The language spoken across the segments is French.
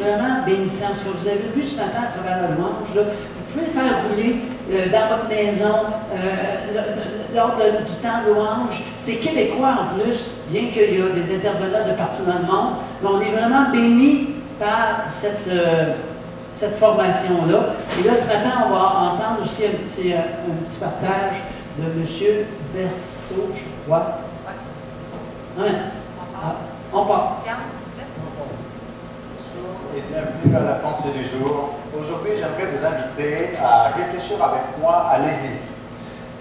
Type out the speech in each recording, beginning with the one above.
vraiment bénissant. Ce que vous avez vu ce matin à travers la louange, là, vous pouvez le faire rouler dans votre maison lors du temps de louange. C'est québécois en plus, bien qu'il y a des intervenants de partout dans le monde, mais on est vraiment bénis par cette formation-là. Et là, ce matin, on va entendre aussi un petit partage de M. Berceau, je crois. Oui. On part. Bonjour et bienvenue à la pensée du jour. Aujourd'hui, j'aimerais vous inviter à réfléchir avec moi à l'Église.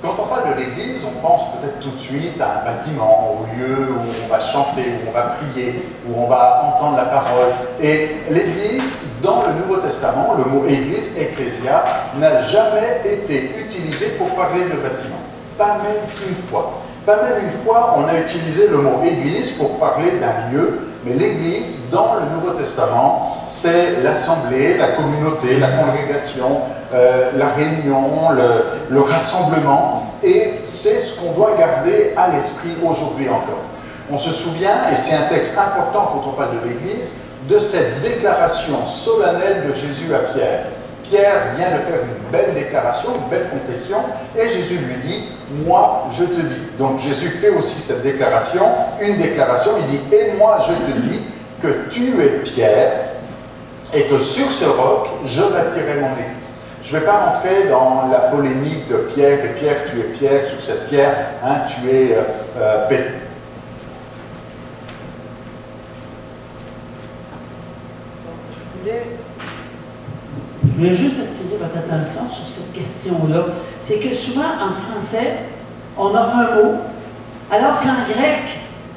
Quand on parle de l'Église, on pense peut-être tout de suite à un bâtiment, au lieu où on va chanter, où on va prier, où on va entendre la parole. Et l'Église, dans le Nouveau Testament, le mot Église, ecclésia, n'a jamais été utilisé pour parler de bâtiment. Pas même une fois. Pas même une fois, on a utilisé le mot Église pour parler d'un lieu, mais l'Église, dans le Nouveau Testament, c'est l'assemblée, la communauté, la congrégation, la réunion, le rassemblement, et c'est ce qu'on doit garder à l'esprit aujourd'hui encore. On se souvient, et c'est un texte important quand on parle de l'Église, de cette déclaration solennelle de Jésus à Pierre. Pierre vient de faire une belle déclaration, une belle confession, et Jésus lui dit « Moi, je te dis ». Donc Jésus fait aussi cette déclaration, une déclaration, il dit « Et moi, je te dis que tu es Pierre, et que sur ce roc, je bâtirai mon église ». Je ne vais pas rentrer dans la polémique de Pierre, et Pierre, tu es Pierre, sur cette pierre, hein, tu es Pétrus. Je voulais juste attirer votre attention sur cette question-là. C'est que souvent, en français, on a un mot, alors qu'en grec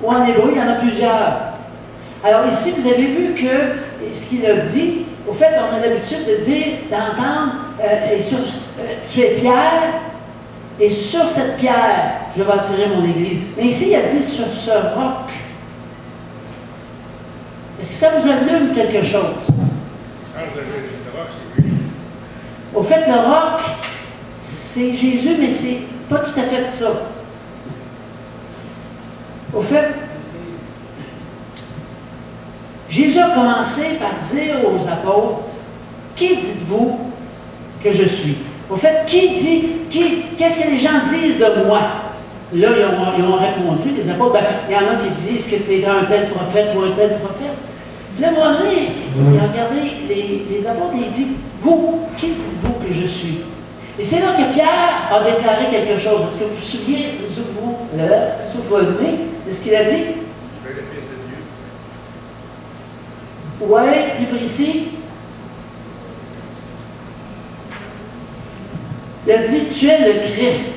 ou en hébreu, il y en a plusieurs. Alors ici, vous avez vu que ce qu'il a dit, au fait, on a l'habitude de dire, d'entendre, tu es Pierre, et sur cette pierre, je vais attirer mon église. Mais ici, il a dit sur ce roc. Est-ce que ça vous allume quelque chose? Au fait, le roc, c'est Jésus, mais c'est pas tout à fait ça. Au fait, Jésus a commencé par dire aux apôtres, « Qui dites-vous que je suis? » Au fait, qu'est-ce que les gens disent de moi? Là, ils ont répondu, les apôtres, il y en a qui disent que tu es un tel prophète ou un tel prophète. Puis là, à un moment donné, regardez, les apôtres, ils disent, vous, qui dites-vous que je suis? Et c'est là que Pierre a déclaré quelque chose. Est-ce que vous vous souvenez, de ce qu'il a dit? Je suis le Fils de Dieu. Oui, plus précis. Il a dit, tu es le Christ,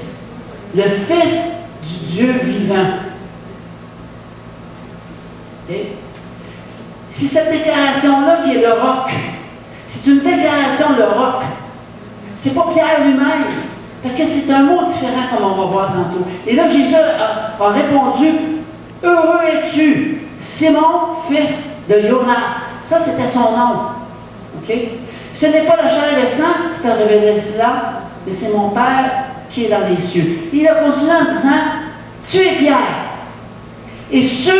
le Fils du Dieu vivant. Okay? C'est cette déclaration-là qui est le roc. C'est une déclaration, le roc. C'est pas Pierre lui-même, parce que c'est un mot différent, comme on va voir tantôt. Et là, Jésus a répondu, « Heureux es-tu, Simon, fils de Jonas. » Ça, c'était son nom. OK? Ce n'est pas la chair et le sang qui t'a révélé cela, mais c'est mon Père qui est dans les cieux. Il a continué en disant, « Tu es Pierre. » Et sur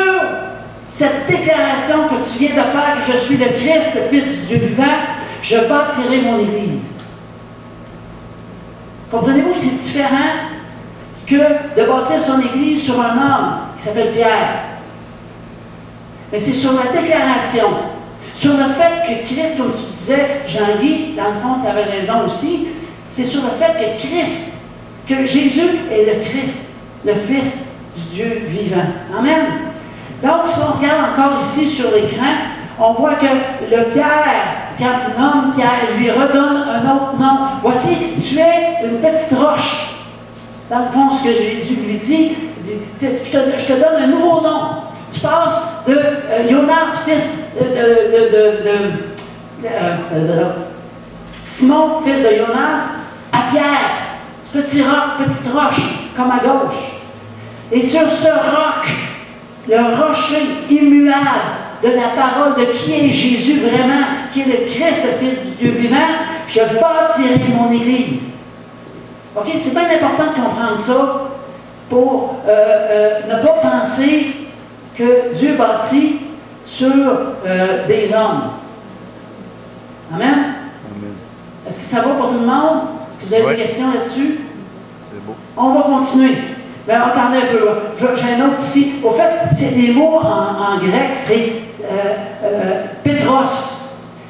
cette déclaration que tu viens de faire, que je suis le Christ, le Fils du Dieu vivant, je bâtirai mon Église. Comprenez-vous que c'est différent que de bâtir son Église sur un homme qui s'appelle Pierre. Mais c'est sur la déclaration, sur le fait que Christ, comme tu disais, Jean-Guy, dans le fond, tu avais raison aussi, c'est sur le fait que Christ, que Jésus est le Christ, le Fils du Dieu vivant. Amen. Donc, si on regarde encore ici sur l'écran, on voit que le Pierre, quand il nomme Pierre, il lui redonne un autre nom. Voici, tu es une petite roche. Dans le fond, ce que Jésus lui dit, je te donne un nouveau nom. Tu passes de Jonas, fils Simon, fils de Jonas, à Pierre, petit roc, petite roche, comme à gauche. Et sur ce roc, le rocher immuable de la parole de qui est Jésus vraiment, qui est le Christ, le Fils du Dieu vivant, je bâtirai mon Église. OK? C'est bien important de comprendre ça pour ne pas penser que Dieu bâtit sur des hommes. Amen? Amen. Est-ce que ça va pour tout le monde? Est-ce que vous avez Oui. des questions là-dessus? C'est beau. On va continuer. Mais attendez un peu. J'ai un autre ici. Au fait, c'est des mots en grec, c'est Petros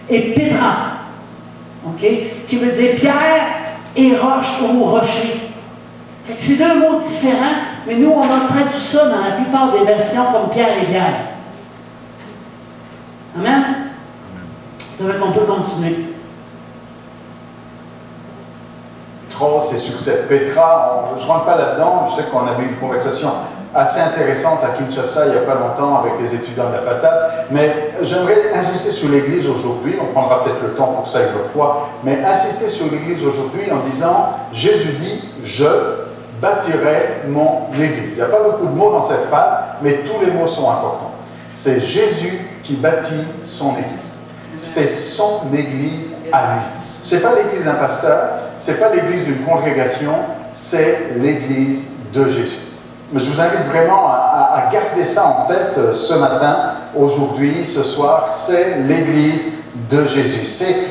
et Petra. OK? Qui veut dire pierre et roche ou rocher. Fait que c'est deux mots différents, mais nous, on traduit tout ça dans la plupart des versions comme pierre et pierre. Amen? Ça veut dire qu'on peut continuer. C'est sur cette Petra, je ne rentre pas là-dedans, je sais qu'on avait une conversation assez intéressante à Kinshasa il n'y a pas longtemps avec les étudiants de la Fatah, mais j'aimerais insister sur l'Église aujourd'hui, on prendra peut-être le temps pour ça une autre fois, mais insister sur l'Église aujourd'hui en disant, Jésus dit, je bâtirai mon Église. Il n'y a pas beaucoup de mots dans cette phrase, mais tous les mots sont importants. C'est Jésus qui bâtit son Église. C'est son Église à lui. Ce n'est pas l'église d'un pasteur, ce n'est pas l'église d'une congrégation, c'est l'église de Jésus. Mais je vous invite vraiment à garder ça en tête ce matin, aujourd'hui, ce soir, c'est l'église de Jésus.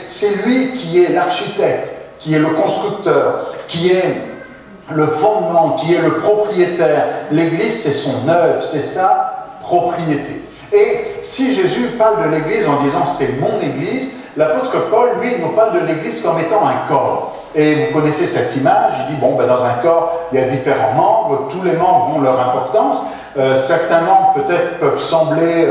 C'est lui qui est l'architecte, qui est le constructeur, qui est le fondement, qui est le propriétaire. L'église, c'est son œuvre, c'est sa propriété. Et si Jésus parle de l'église en disant c'est mon église, l'apôtre Paul, lui, nous parle de l'église comme étant un corps. Et vous connaissez cette image, il dit, bon, ben, dans un corps, il y a différents membres, tous les membres ont leur importance. Certains membres peut-être peuvent sembler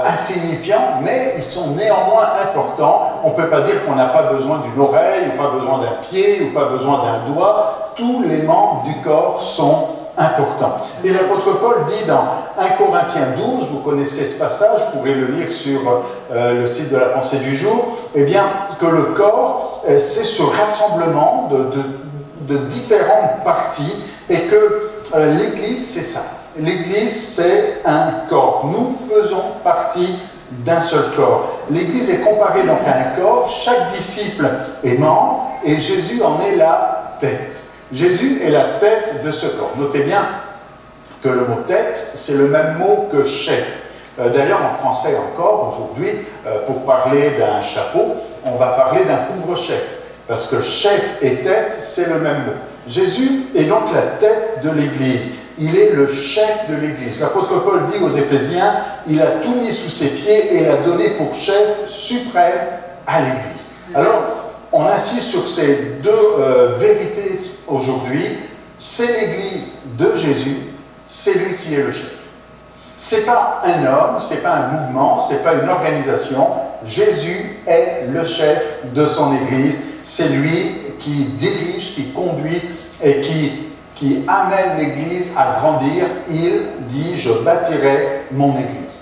insignifiants, mais ils sont néanmoins importants. On ne peut pas dire qu'on n'a pas besoin d'une oreille, ou pas besoin d'un pied, ou pas besoin d'un doigt. Tous les membres du corps sont importants. Et l'apôtre Paul dit dans 1 Corinthiens 12, vous connaissez ce passage, vous pourrez le lire sur le site de la pensée du jour, eh bien, que le corps, c'est ce rassemblement de différentes parties et que l'Église, c'est ça. L'Église, c'est un corps. Nous faisons partie d'un seul corps. L'Église est comparée donc à un corps, chaque disciple est membre et Jésus en est la tête. Jésus est la tête de ce corps. Notez bien que le mot tête, c'est le même mot que chef. D'ailleurs, en français encore, aujourd'hui, pour parler d'un chapeau, on va parler d'un couvre-chef. Parce que chef et tête, c'est le même mot. Jésus est donc la tête de l'Église. Il est le chef de l'Église. L'apôtre Paul dit aux Éphésiens, il a tout mis sous ses pieds et l'a donné pour chef suprême à l'Église. Alors, on insiste sur ces deux vérités aujourd'hui. C'est l'Église de Jésus, c'est lui qui est le chef. C'est pas un homme, c'est pas un mouvement, c'est pas une organisation. Jésus est le chef de son Église. C'est lui qui dirige, qui conduit et qui amène l'Église à grandir. Il dit, je bâtirai mon Église.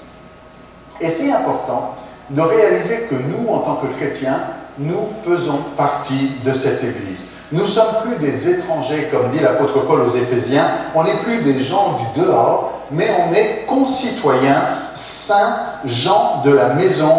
Et c'est important de réaliser que nous, en tant que chrétiens, nous faisons partie de cette Église. Nous ne sommes plus des étrangers, comme dit l'apôtre Paul aux Éphésiens. On n'est plus des gens du dehors, mais on est concitoyens, saints, gens de la maison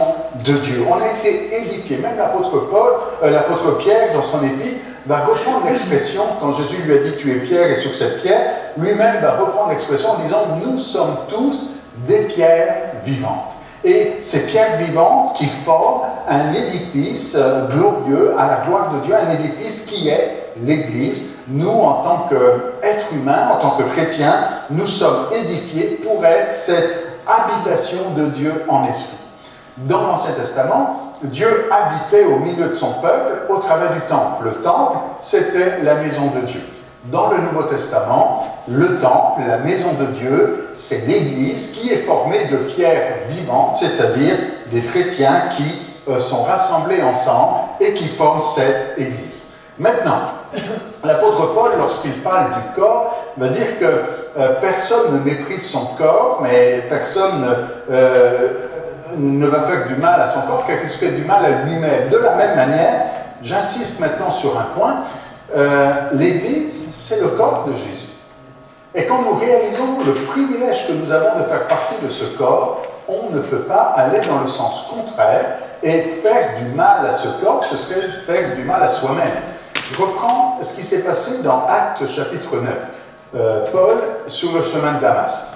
de Dieu. On a été édifiés. Même l'apôtre Pierre, dans son épître, va reprendre l'expression, quand Jésus lui a dit « tu es Pierre et sur cette pierre », lui-même va reprendre l'expression en disant « nous sommes tous des pierres vivantes ». Et ces pierres vivantes qui forment un édifice glorieux à la gloire de Dieu, un édifice qui est l'Église. Nous, en tant qu'êtres humains, en tant que chrétiens, nous sommes édifiés pour être cette habitation de Dieu en esprit. Dans l'Ancien Testament, Dieu habitait au milieu de son peuple au travers du temple. Le temple, c'était la maison de Dieu. Dans le Nouveau Testament, le temple, la maison de Dieu, c'est l'Église qui est formée de pierres vivantes, c'est-à-dire des chrétiens qui sont rassemblés ensemble et qui forment cette Église. Maintenant, l'apôtre Paul, lorsqu'il parle du corps, va dire que personne ne méprise son corps, mais personne ne va faire du mal à son corps, car il se fait du mal à lui-même. De la même manière, j'insiste maintenant sur un point, l'Église, c'est le corps de Jésus. Et quand nous réalisons le privilège que nous avons de faire partie de ce corps, on ne peut pas aller dans le sens contraire et faire du mal à ce corps, ce serait faire du mal à soi-même. Je reprends ce qui s'est passé dans Actes chapitre 9. Paul sur le chemin de Damas.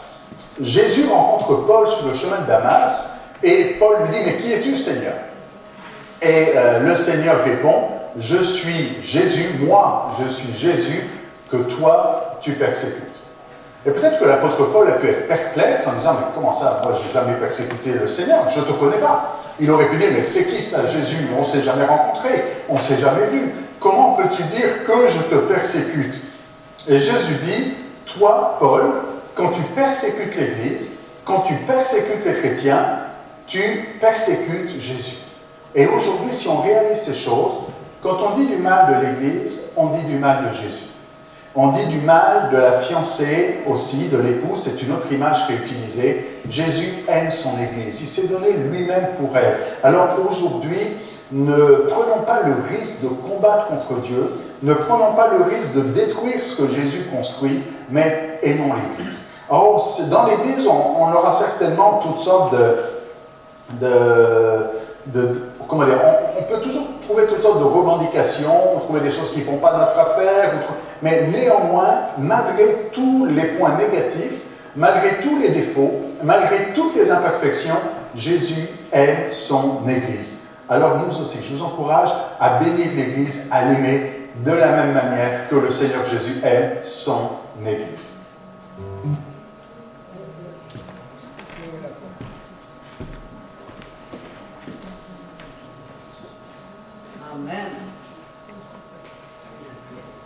Jésus rencontre Paul sur le chemin de Damas et Paul lui dit « Mais qui es-tu, Seigneur ?» Et le Seigneur répond, je suis Jésus, moi je suis Jésus que toi tu persécutes. Et peut-être que l'apôtre Paul a pu être perplexe en disant, mais comment ça, moi je n'ai jamais persécuté le Seigneur, je ne te connais pas. Il aurait pu dire, mais c'est qui ça Jésus? On ne s'est jamais rencontré, on ne s'est jamais vu. Comment peux-tu dire que je te persécute? Et Jésus dit, toi, Paul, quand tu persécutes l'Église, quand tu persécutes les chrétiens, tu persécutes Jésus. Et aujourd'hui, si on réalise ces choses, quand on dit du mal de l'Église, on dit du mal de Jésus. On dit du mal de la fiancée aussi, de l'époux, c'est une autre image qui est utilisée. Jésus aime son Église, il s'est donné lui-même pour elle. Alors aujourd'hui, ne prenons pas le risque de combattre contre Dieu, ne prenons pas le risque de détruire ce que Jésus construit, mais aimons l'Église. Or, dans l'Église, on aura certainement toutes sortes comment dire, on peut toujours trouver toutes sortes de revendications, trouver des choses qui ne font pas notre affaire, mais néanmoins, malgré tous les points négatifs, malgré tous les défauts, malgré toutes les imperfections, Jésus aime son Église. Alors nous aussi, je vous encourage à bénir l'Église, à l'aimer de la même manière que le Seigneur Jésus aime son Église. Amen.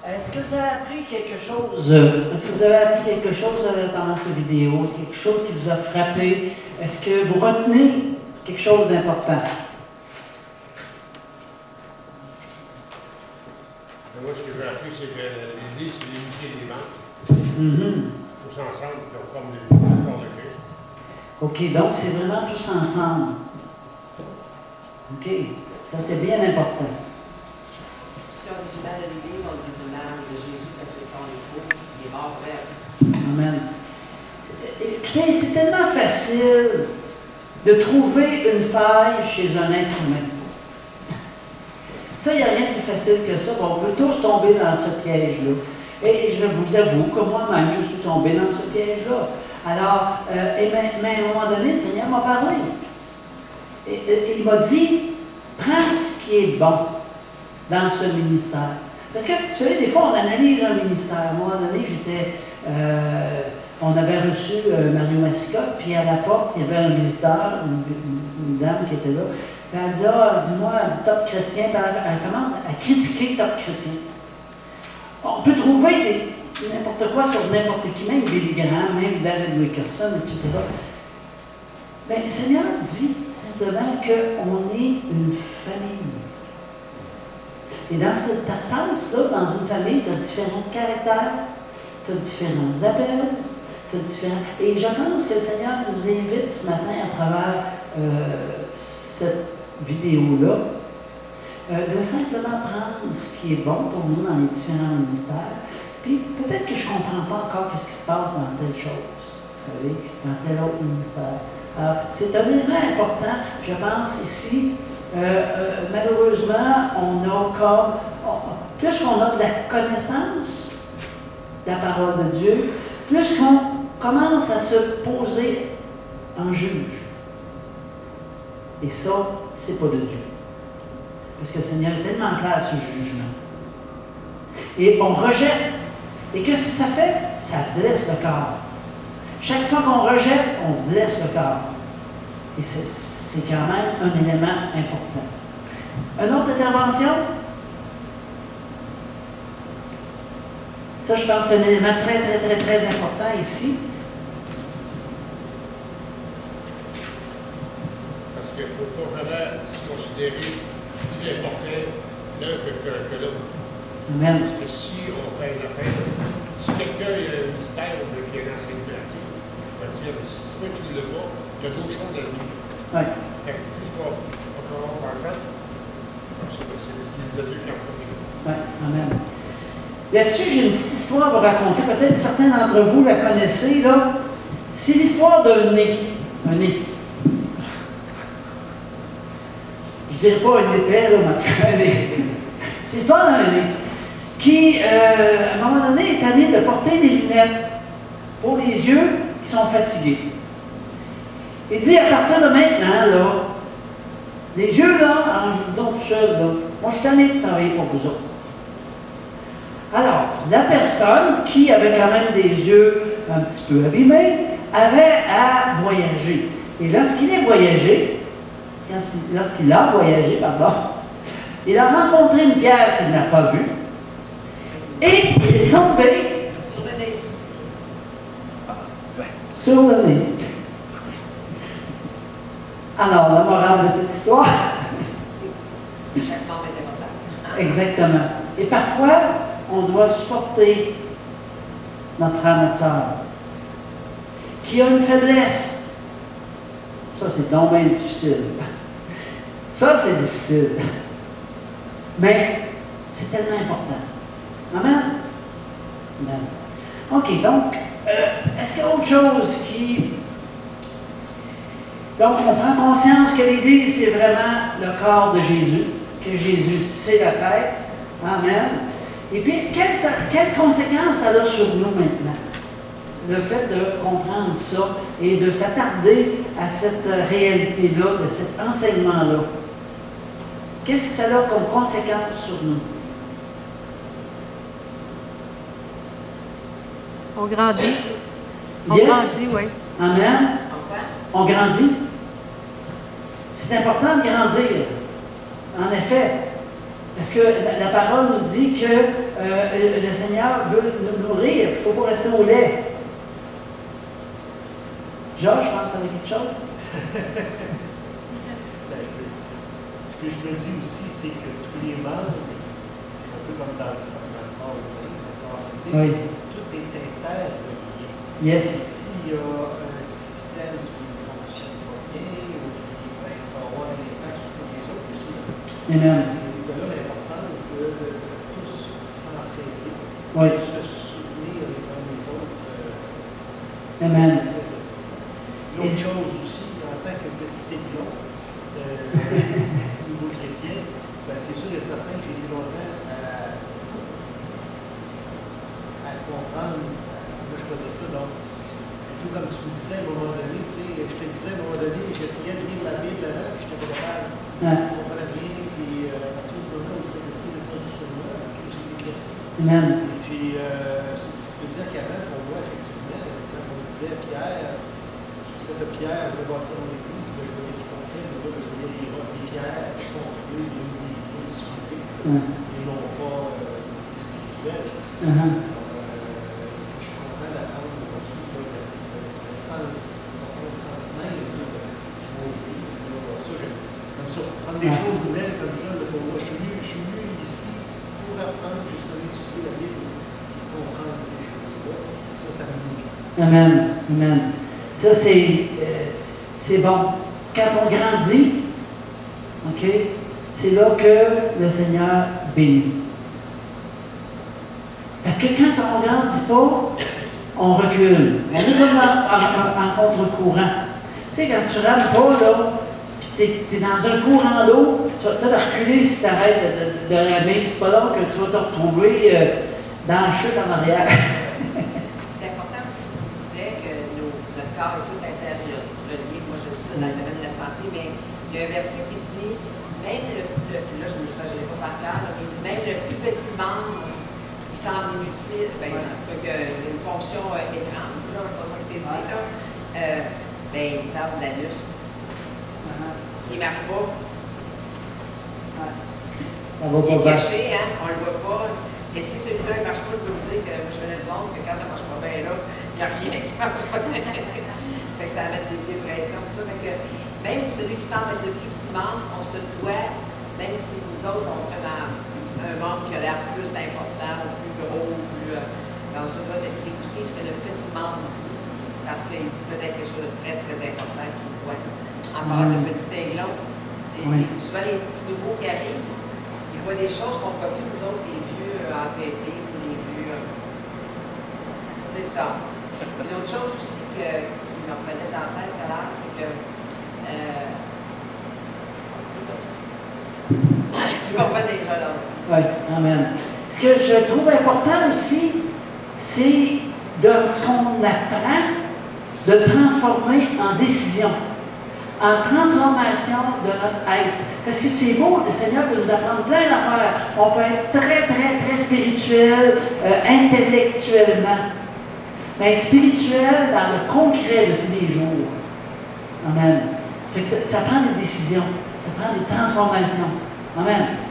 Est-ce que vous avez appris quelque chose? Est-ce que vous avez appris quelque chose pendant cette vidéo? Est-ce quelque chose qui vous a frappé? Est-ce que vous retenez quelque chose d'important? Moi, ce que j'ai appris, c'est que l'Église, c'est l'unité des membres. Tous ensemble, puis on forme le corps de Christ. OK, donc c'est vraiment tous ensemble. OK, ça c'est bien important. Si on dit du mal de l'Église, on dit du mal de Jésus parce que c'est son époux, il est mort pour elle. Amen. Écoutez, c'est tellement facile de trouver une faille chez un être humain. Ça, il n'y a rien de plus facile que ça. On peut tous tomber dans ce piège-là. Et je vous avoue que moi-même, je suis tombé dans ce piège-là. Alors, mais à un moment donné, le Seigneur m'a parlé. Et il m'a dit, prends ce qui est bon dans ce ministère. Parce que, vous savez, des fois, on analyse un ministère. À un moment donné, on avait reçu Mario Massicotte, puis à la porte, il y avait un visiteur, une dame qui était là. Puis elle dit, dis-moi, elle dit top chrétien. Puis elle commence à critiquer top chrétien. On peut trouver n'importe quoi sur n'importe qui, même Billy Graham, même David Wilkerson, etc. Mais le Seigneur dit simplement qu'on est une famille. Et dans ce sens-là, dans une famille, tu as différents caractères, tu as différents appels, tu as différents... Et je pense que le Seigneur nous invite ce matin à travers cette vidéo-là, de simplement prendre ce qui est bon pour nous dans les différents ministères. Puis peut-être que je ne comprends pas encore ce qui se passe dans telle chose, vous savez, dans tel autre ministère. Alors, c'est un élément important, je pense, ici. Malheureusement, plus qu'on a de la connaissance de la parole de Dieu, plus qu'on commence à se poser en juge. Et ça, c'est pas de Dieu. Parce que le Seigneur est tellement clair sur le jugement. Et on rejette. Et qu'est-ce que ça fait? Ça blesse le corps. Chaque fois qu'on rejette, on blesse le corps. Et c'est quand même un élément important. Une autre intervention? Ça, je pense que c'est un élément très, très, très, très important ici. Parce qu'il ne faut pas vraiment se considérer plus important l'un que l'autre. Amen. Parce que si on fait une affaire, si quelqu'un a un mystère qui est dans cette pratique, on va dire, soit tu ne l'as pas, tu as d'autres choses à dire. Oui. Fait que plus on commence ensemble, c'est l'Église de Dieu qui en fait. Oui, amen. Là-dessus, j'ai une petite histoire à vous raconter. Peut-être certains d'entre vous la connaissez, là. C'est l'histoire d'un nez. Un nez. Je ne dirais pas un épais, là, mais en tout cas, un nez. C'est l'histoire d'un nez qui, à un moment donné, est tanné de porter des lunettes pour les yeux qui sont fatigués. Il dit, à partir de maintenant, là, Les yeux, là, arrangez-vous donc tout seul, là. Moi, je suis tanné de travailler pour vous autres. Alors, la personne qui avait quand même des yeux un petit peu abîmés avait à voyager. Et lorsqu'il a voyagé, il a rencontré une pierre qu'il n'a pas vue et il est tombé Sur le nez. sur le nez. Alors, la morale de cette histoire, Chaque membre est important. exactement. Et parfois, on doit supporter notre frère, notre soeur, qui a une faiblesse. Ça, c'est donc bien difficile. Ça, c'est difficile. Mais c'est tellement important. Amen? Amen. OK, donc, est-ce qu'il y a autre chose qui... Donc, on prend conscience que l'Église, c'est vraiment le corps de Jésus, que Jésus, c'est la tête. Amen. Et puis, quelles conséquences ça a sur nous maintenant? Le fait de comprendre ça et de s'attarder à cette réalité-là, de cet enseignement-là. Qu'est-ce que ça a comme conséquence sur nous? On grandit. On Yes. grandit, oui. Amen. En quoi? On grandit. C'est important de grandir. En effet. Parce que la parole nous dit que le Seigneur veut nous nourrir. Il ne faut pas rester au lait. Georges, je pense que tu avais quelque chose. Ce que je me dis aussi, c'est que tous les membres, c'est un peu comme dans le corps humain, le corps physique, Oui. tout est interrelié. Yes. S'il y a un système qui ne fonctionne pas bien ou qui va avoir un impact sur les autres aussi, Amen. c'est de là l'importance de tous s'entraider, Oui. de se soutenir les uns les autres. Amen. L'autre chose aussi, en tant que petit aiglon, petit nouveau chrétien, ben c'est sûr et certain que j'ai eu longtemps à comprendre, moi je peux dire ça, donc, tout comme tu me disais à un moment donné, tu sais, je te disais à un moment donné, j'essayais de lire la Bible là, puis je n'étais pas capable, Ouais. je comprenais rien, puis à partir du moment où c'est l'esprit descendu sur moi, tout s'est éclairci. Amen. Et puis, ce qui veut dire qu'avant, pour moi, effectivement, quand on disait Pierre, sur cette pierre, je vais bâtir mon église, je voyais du concret, mais là, je voyais les pierres construites, des églises physiques, et non pas spirituelles. Je suis content d'apprendre aujourd'hui le sens, le sens même du mot église. Comme ça, prendre des choses nouvelles comme ça, je suis venu ici pour apprendre, justement, étudier la Bible et comprendre ces choses-là. Ça me nourrit. Amen. Amen. Ça, c'est bon. Quand on grandit, OK, c'est là que le Seigneur bénit. Parce que quand on ne grandit pas, on recule. On est comme en contre-courant. Tu sais, quand tu ne rames pas, là, puis tu es dans un courant d'eau, tu vas te mettre à reculer si tu arrêtes de ramer, puis c'est pas long que tu vas te retrouver dans la chute en arrière. C'est important aussi ce qu'il disait que notre corps est tout interrelié. Moi, je le sais dans le domaine de la santé, mais il y a un verset qui dit, même là, je ne l'ai pas par cœur, mais il dit même le plus petit membre qui semble inutile, ben, en tout cas, qu'il a une fonction étrange, là, je ne sais pas comment c'est dit, là, ben, il parle de l'anus. S'il ne marche pas, Ça va il est pas caché, hein, on ne le voit pas. Et si celui-là ne marche pas, je peux vous dire que je connais du monde que quand ça ne marche pas bien là, il n'y a rien qui marche pas bien. Fait que ça va mettre des dépressions, tout ça. Fait que même celui qui semble être le plus petit membre, on se doit, même si nous autres, on serait dans un membre qui a l'air plus important, ou plus gros, ou plus. On se doit d'écouter ce que le petit membre dit, parce qu'il dit peut-être quelque chose de très, très important qu'il voit. En parlant de petit aiglon. Et souvent, les petits nouveaux qui arrivent, ils voient des choses qu'on ne voit plus, nous autres, les vieux entêtés, ou les vieux. C'est ça. Une autre chose aussi qui me revenait dans la tête tout à l'heure, c'est que. Je comprends déjà là. Oui, amen. Ce que je trouve important aussi, c'est de ce qu'on apprend de transformer en décision. en transformation de notre être. Parce que c'est beau, le Seigneur peut nous apprendre plein d'affaires. On peut être très, très, très spirituel, intellectuellement. Mais être spirituel dans le concret de tous les jours. Amen. Ça fait que ça prend des décisions, ça prend des transformations. Amen.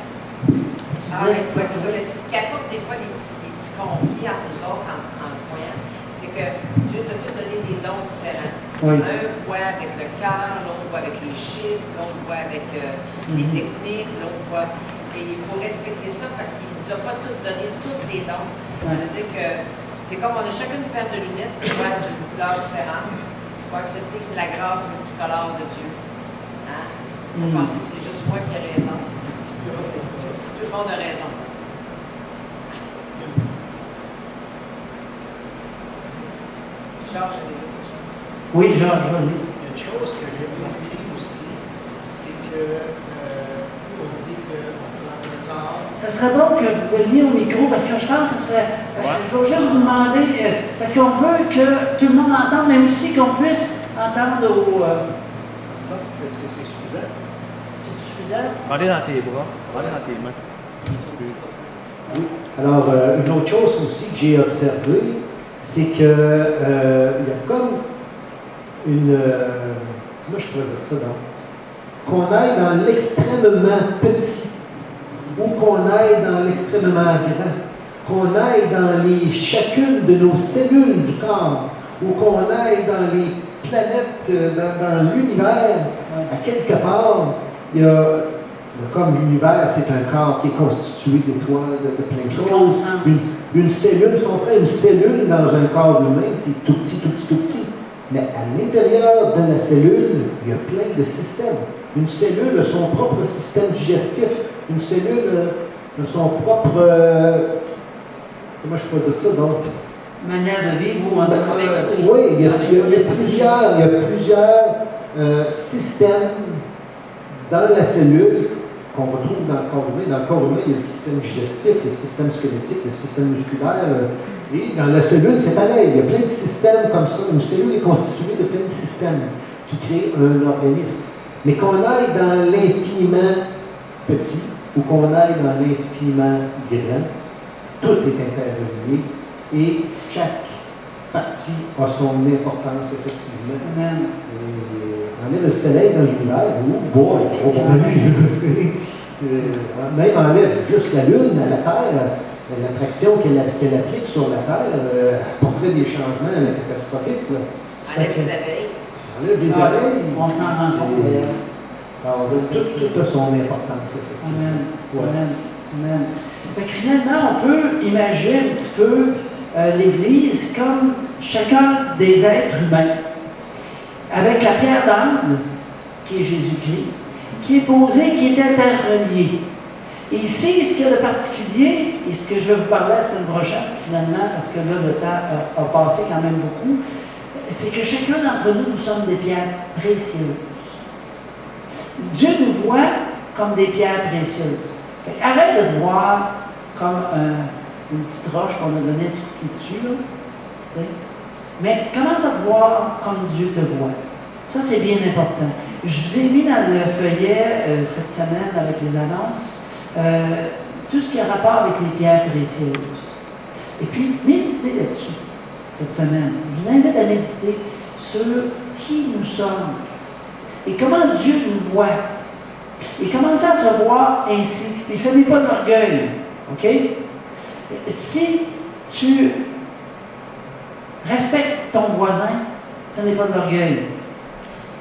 Ah oui, c'est ça. Ce qui apporte des fois des petits conflits entre nous autres en croyant, c'est que Dieu t'a tout donné des dons différents. Oui. Un voit avec le cœur, l'autre voit avec les chiffres, l'autre voit avec les techniques, l'autre voit. Et il faut respecter ça parce qu'il ne nous a pas tout donné tous les dons. Ça veut dire que c'est comme on a chacun une paire de lunettes qui voit d'une couleur différente. Il faut accepter que c'est la grâce multicolore de Dieu. Hein? On pense que c'est juste moi qui ai raison. Tout le monde a raison. Georges, je vais dire quelque chose. Oui, Georges, vas-y. Une chose que j'ai remarqué aussi, c'est que on dit qu'on prend un corps. Ça serait bon que vous veniez au micro parce que je pense que ce serait. Je vais juste vous demander, parce qu'on veut que tout le monde entende, mais aussi qu'on puisse entendre au. Ça, est-ce que c'est suffisant? C'est suffisant? Allez dans tes bras, allez dans tes mains. Oui. Alors, une autre chose aussi que j'ai observée, c'est que il y a comme une. Comment je pourrais dire ça, donc? Qu'on aille dans l'extrêmement petit ou qu'on aille dans l'extrêmement grand, qu'on aille dans chacune de nos cellules du corps, ou qu'on aille dans les planètes, dans l'univers, à quelque part, il y a, comme l'univers, c'est un corps qui est constitué d'étoiles, de plein de choses. Une cellule, si on prend une cellule dans un corps humain, c'est tout petit, tout petit, tout petit. Mais à l'intérieur de la cellule, il y a plein de systèmes. Une cellule a son propre système digestif. Une cellule a son propre... comment je peux dire ça, donc? Manière de vivre ou en tout cas. Oui, il y a plusieurs systèmes dans la cellule qu'on retrouve dans le corps humain. Dans le corps humain, il y a le système digestif, le système squelettique, le système musculaire. Et dans la cellule, c'est pareil. Il y a plein de systèmes comme ça. Une cellule est constituée de plein de systèmes qui créent un organisme. Mais qu'on aille dans l'infiniment petit ou qu'on aille dans l'infiniment grand, tout est interrelié et chaque partie a son importance, effectivement. Amen. Enlève le soleil dans l'univers, même enlève juste la Lune à la Terre, l'attraction qu'elle applique sur la Terre apporterait des changements catastrophiques. Enlève les abeilles. Enlève les abeilles. On s'en rend compte d'ailleurs. Alors, tout a son importance, effectivement. Amen. Ouais. Amen. Amen. Fait que finalement, on peut imaginer un petit peu l'Église comme chacun des êtres humains, avec la pierre d'angle, qui est Jésus-Christ, qui est posée, qui est interreliée. Et ici, ce qu'il y a de particulier, et ce que je vais vous parler la semaine prochaine, finalement, parce que là, le temps a passé quand même beaucoup, c'est que chacun d'entre nous, nous sommes des pierres précieuses. Dieu nous voit comme des pierres précieuses. Fait, arrête de te voir comme une petite roche qu'on a donné du coup dessus, là. T'sais. Mais commence à te voir comme Dieu te voit. Ça, c'est bien important. Je vous ai mis dans le feuillet cette semaine avec les annonces tout ce qui a rapport avec les pierres précieuses. Et puis, méditez là-dessus cette semaine. Je vous invite à méditer sur qui nous sommes et comment Dieu nous voit. Et commencez à se voir ainsi. Et ce n'est pas de l'orgueil. OK? Si tu respectes ton voisin, ce n'est pas de l'orgueil.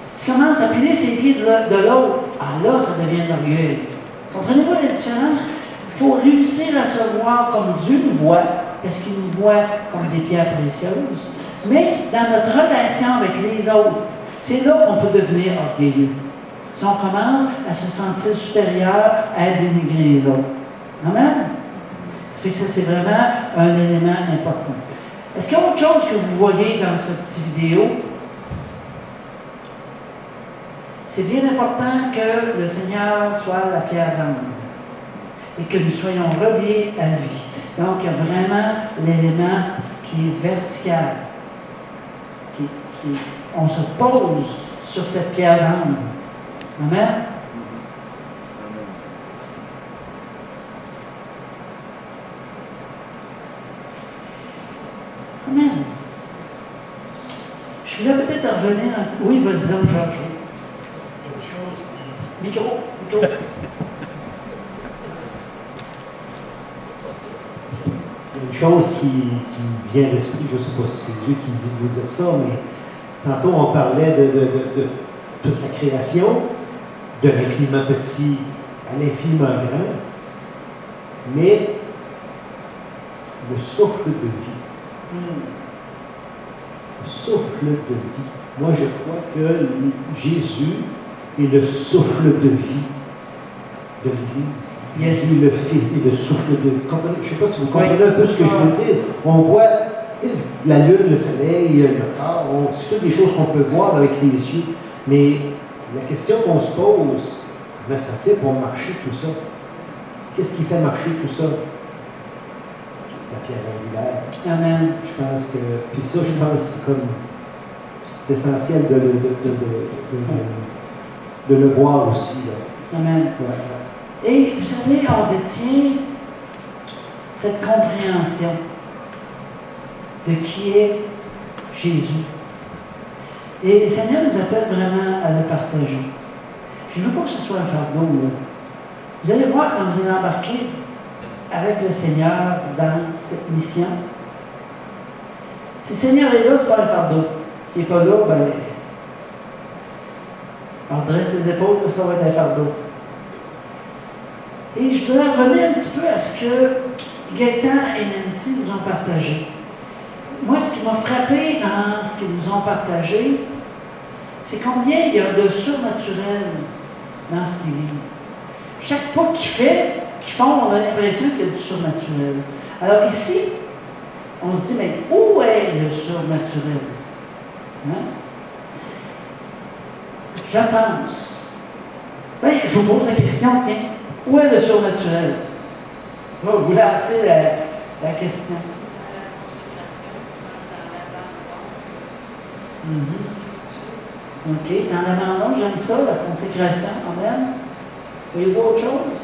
Si tu commences à piler ses pieds de l'autre, là, ça devient de l'orgueil. Comprenez-vous la différence? Il faut réussir à se voir comme Dieu nous voit, parce qu'il nous voit comme des pierres précieuses. Mais dans notre relation avec les autres, c'est là qu'on peut devenir orgueilleux. Si on commence à se sentir supérieur, à dénigrer les autres. Amen? Ça fait que ça, c'est vraiment un élément important. Est-ce qu'il y a autre chose que vous voyez dans cette petite vidéo? C'est bien important que le Seigneur soit la pierre d'angle et que nous soyons reliés à lui. Donc, il y a vraiment l'élément qui est vertical. On se pose sur cette pierre d'âme. Amen. Amen. Je voulais peut-être revenir. Oui, vas-y donc, Georges. Une chose qui Micro. Une chose qui me vient à l'esprit, je ne sais pas si c'est Dieu qui me dit de vous dire ça, mais tantôt on parlait de toute la création, de l'infiniment petit à l'infiniment grand, mais le souffle de vie. Le souffle de vie. Moi, je crois que Jésus est le souffle de vie de l'Église. Yes. Jésus le fait et le souffle de vie. Comprenez? Je ne sais pas si vous comprenez Oui. un peu ce que je veux dire. On voit la lune, le soleil, le corps, c'est toutes des choses qu'on peut voir avec les yeux. Mais la question qu'on se pose, comment ça fait pour marcher tout ça? Qu'est-ce qui fait marcher tout ça? La pierre angulaire. Amen. Je pense que. Puis ça, je pense que c'est comme. C'est essentiel de le voir aussi. Là. Amen. Ouais. Et vous savez, on détient cette compréhension de qui est Jésus. Et le Seigneur nous appelle vraiment à le partager. Je ne veux pas que ce soit un fardeau. Là. Vous allez voir quand vous allez embarquer avec le Seigneur dans cette mission. Si le Seigneur est là, ce n'est pas un fardeau. S'il n'est pas là, ben, on dresse les épaules, ça va être un fardeau. Et je voudrais revenir un petit peu à ce que Gaëtan et Nancy nous ont partagé. Moi, ce qui m'a frappé dans ce qu'ils nous ont partagé, c'est combien il y a de surnaturel dans ce qu'ils vivent. Chaque pas qu'ils font, on a l'impression qu'il y a du surnaturel. Alors ici, on se dit, mais où est le surnaturel? Hein? Je pense. Bien, je vous pose la question, tiens, où est le surnaturel? Je vais vous lancer la question. OK. Dans l'abandon, j'aime ça, la consécration, amen. Voyez-vous autre chose?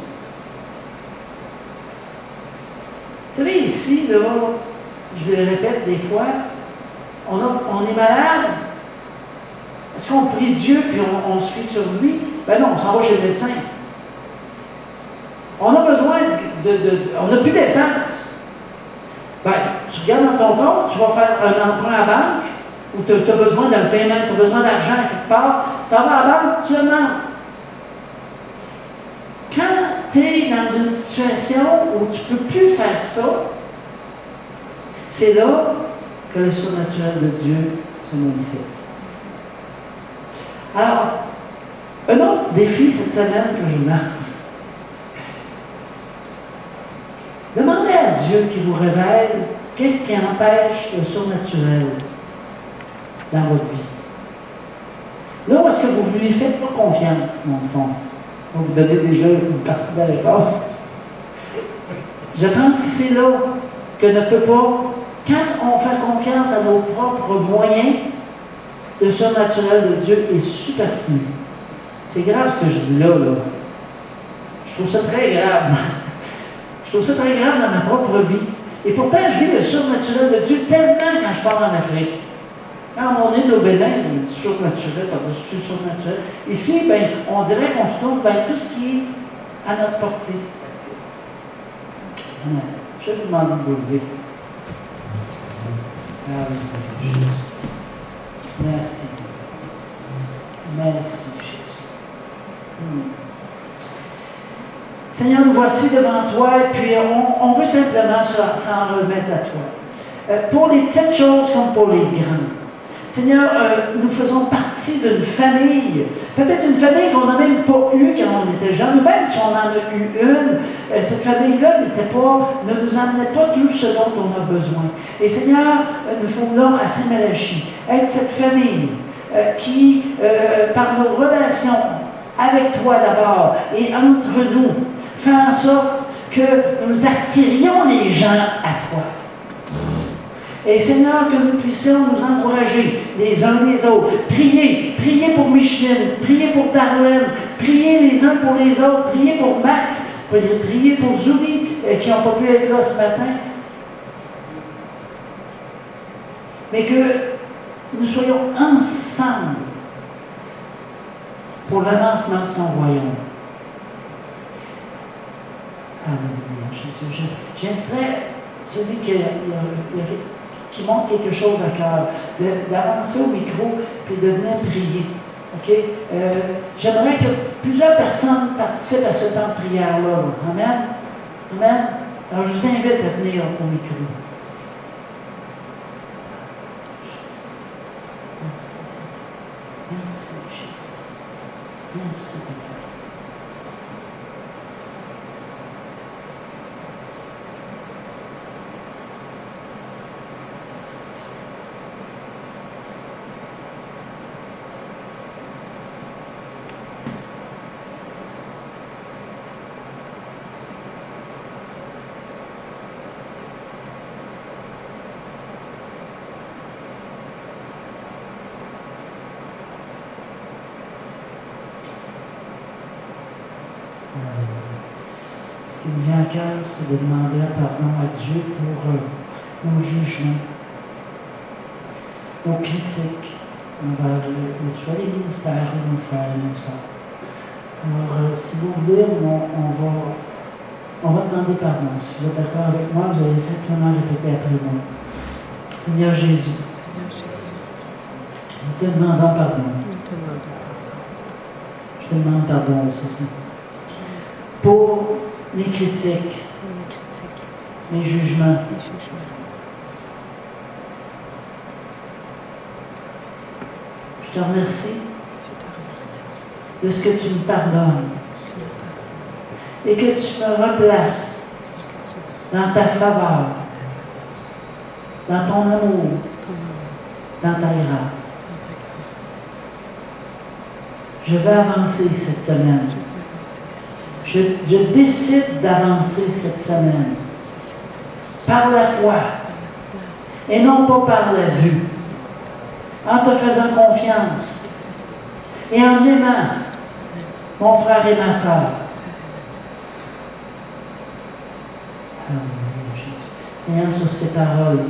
Vous savez, ici, là, je le répète des fois, on est malade. Est-ce qu'on prie Dieu puis on se fie sur lui? Ben non, on s'en va chez le médecin. On a besoin on n'a plus d'essence. Ben, tu regardes dans ton compte, tu vas faire un emprunt à la banque, ou tu as besoin d'un paiement, tu as besoin d'argent quelque part, tu en vas à la banque, tu le demandes. Quand tu es dans une situation où tu ne peux plus faire ça, c'est là que le surnaturel de Dieu se manifeste. Alors, un autre défi cette semaine que je vous lance. Demandez à Dieu qu'il vous révèle qu'est-ce qui empêche le surnaturel dans votre vie. Là où est-ce que vous ne lui faites pas confiance, dans le fond? Donc, vous donnez déjà une partie de la réponse. Je pense que c'est là que ne peut pas, quand on fait confiance à nos propres moyens, le surnaturel de Dieu est superflu. C'est grave ce que je dis là. Je trouve ça très grave. Je trouve ça très grave dans ma propre vie. Et pourtant, je vis le surnaturel de Dieu tellement quand je pars en Afrique. Quand on est au Bénin, il y a du surnaturel par-dessus le surnaturel. Ici, ben, on dirait qu'on se tourne vers tout ce qui est à notre portée. Je vais vous demander de vous lever. Merci. Merci, Jésus. Seigneur, nous voici devant toi et puis on veut simplement s'en remettre à toi. Pour les petites choses comme pour les grandes. Seigneur, nous faisons partie d'une famille, peut-être une famille qu'on n'a même pas eue quand on était jeunes, même si on en a eu une, cette famille-là ne nous amenait pas tout ce dont on a besoin. Et Seigneur, nous voulons à Saint-Malachie être cette famille qui, par nos relations avec toi d'abord et entre nous, fait en sorte que nous attirions les gens à toi. Et Seigneur, que nous puissions nous encourager les uns les autres. Priez pour Micheline, priez pour Darlene, priez les uns pour les autres, priez pour Max, priez pour Zouli, qui n'ont pas pu être là ce matin. Mais que nous soyons ensemble pour l'avancement de ton royaume. Alléluia, Jésus. J'aimerais celui qui montre quelque chose à cœur, d'avancer au micro puis de venir prier. OK? J'aimerais que plusieurs personnes participent à ce temps de prière-là. Amen? Amen? Alors, je vous invite à venir au micro. Merci, Jésus. Merci, Père. Ce qui me vient à cœur, c'est de demander pardon à Dieu pour nos jugements, nos critiques envers soit les ministères ou nos frères et nos sœurs. Alors, si vous voulez, on va demander pardon. Si vous êtes d'accord avec moi, vous allez simplement répéter après moi. Seigneur Jésus, nous te demandons pardon. Je te demande pardon aussi, Seigneur. Pour les critiques, les jugements. Je te remercie de ce que tu me pardonnes et que tu me replaces dans ta faveur, dans ton amour, dans ta grâce. Je vais avancer cette semaine. Je décide d'avancer cette semaine par la foi et non pas par la vue, en te faisant confiance et en aimant mon frère et ma sœur. Seigneur, sur ces paroles,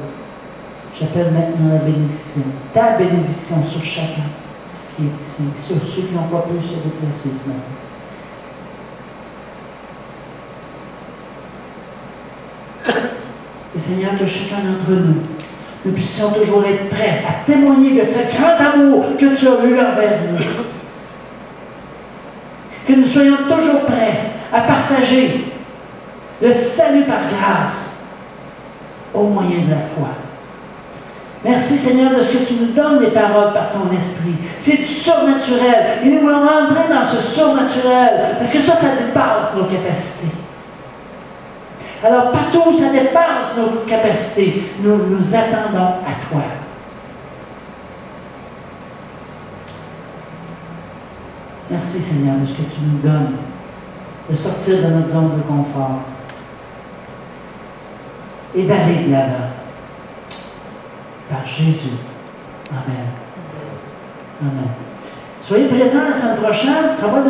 j'appelle maintenant la bénédiction, ta bénédiction sur chacun qui est ici, sur ceux qui n'ont pas pu se déplacer ce matin. Et Seigneur, que chacun d'entre nous puissions toujours être prêts à témoigner de ce grand amour que tu as eu envers nous. Que nous soyons toujours prêts à partager le salut par grâce au moyen de la foi. Merci Seigneur de ce que tu nous donnes les paroles par ton esprit. C'est du surnaturel. Et nous voulons rentrer dans ce surnaturel parce que ça dépasse nos capacités. Alors, partout où ça dépasse nos capacités, nous nous attendons à toi. Merci, Seigneur, de ce que tu nous donnes, de sortir de notre zone de confort et d'aller de l'avant. Par Jésus. Amen. Amen. Soyez présents la semaine prochaine. Ça va